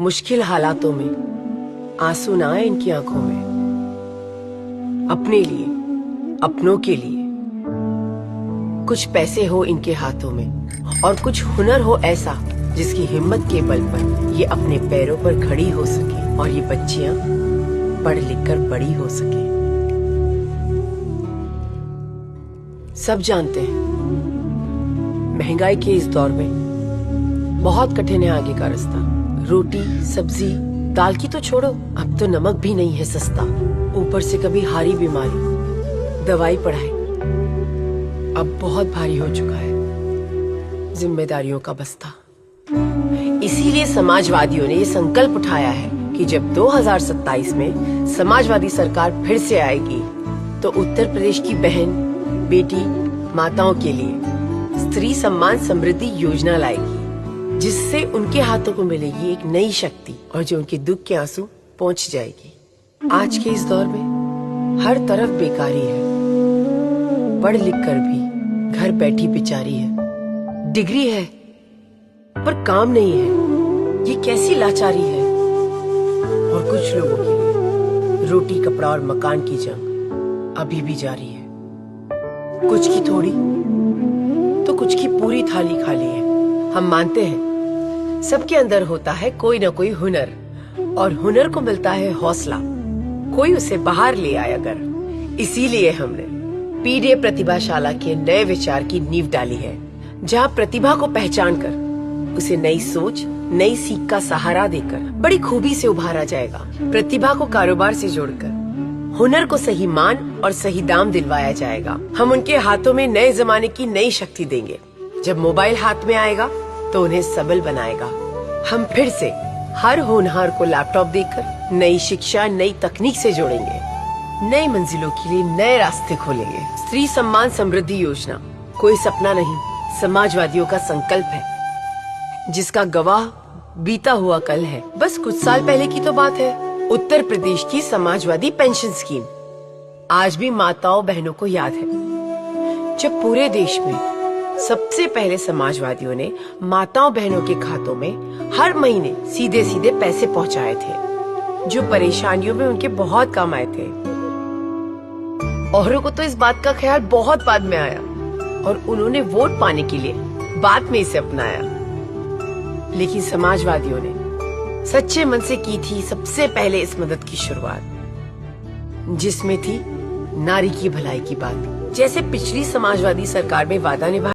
मुश्किल हालातों में आंसू ना आए इनकी आंखों में। अपने लिए, अपनों के लिए कुछ पैसे हो इनके हाथों में और कुछ हुनर हो ऐसा जिसकी हिम्मत के बल पर ये अपने पैरों पर खड़ी हो सके और ये बच्चियां पढ़ लिख कर बड़ी हो सके। सब जानते हैं महंगाई के इस दौर में बहुत कठिन है आगे का रास्ता। रोटी, सब्जी, दाल की तो छोड़ो, अब तो नमक भी नहीं है सस्ता। ऊपर से कभी हारी बीमारी, दवाई पढ़ाई, अब बहुत भारी हो चुका है जिम्मेदारियों का बस्ता। इसीलिए समाजवादियों ने ये संकल्प उठाया है कि जब 2027 में समाजवादी सरकार फिर से आएगी तो उत्तर प्रदेश की बहन, बेटी, माताओं के लिए स्त्री सम्मान समृद्धि योजना लाएगी, जिससे उनके हाथों को मिलेगी एक नई शक्ति और जो उनके दुख के आंसू पहुंच जाएगी। आज के इस दौर में हर तरफ बेकारी है, पढ़ लिख कर भी घर बैठी बेचारी है। डिग्री है पर काम नहीं है, ये कैसी लाचारी है। और कुछ लोगों के लिए रोटी, कपड़ा और मकान की जंग अभी भी जारी है। कुछ की थोड़ी तो कुछ की पूरी थाली खाली है। हम मानते हैं सबके अंदर होता है कोई ना कोई हुनर और हुनर को मिलता है हौसला, कोई उसे बाहर ले आए अगर। इसीलिए हमने पीडीए प्रतिभाशाला के नए विचार की नींव डाली है, जहां प्रतिभा को पहचान कर उसे नई सोच, नई सीख का सहारा देकर बड़ी खूबी से उभारा जाएगा। प्रतिभा को कारोबार से जोड़कर हुनर को सही मान और सही दाम दिलवाया जाएगा। हम उनके हाथों में नए जमाने की नई शक्ति देंगे। जब मोबाइल हाथ में आएगा तो उन्हें सबल बनाएगा। हम फिर से हर होनहार को लैपटॉप देकर नई शिक्षा, नई तकनीक से जोड़ेंगे। नई मंजिलों के लिए नए रास्ते खोलेंगे। स्त्री सम्मान समृद्धि योजना कोई सपना नहीं, समाजवादियों का संकल्प है, जिसका गवाह बीता हुआ कल है। बस कुछ साल पहले की तो बात है। उत्तर प्रदेश की समाजवादी पेंशन स्कीम आज भी माताओं बहनों को याद है, जब पूरे देश में सबसे पहले समाजवादियों ने माताओं बहनों के खातों में हर महीने सीधे सीधे पैसे पहुंचाए थे, जो परेशानियों में उनके बहुत काम आए थे। औरों को तो इस बात का ख्याल बहुत बाद में आया और उन्होंने वोट पाने के लिए बाद में इसे अपनाया। लेकिन समाजवादियों ने सच्चे मन से की थी सबसे पहले इस मदद की शुरुआत, जिसमें थी नारी की भलाई की बात। जैसे पिछली समाजवादी सरकार में वादा निभाया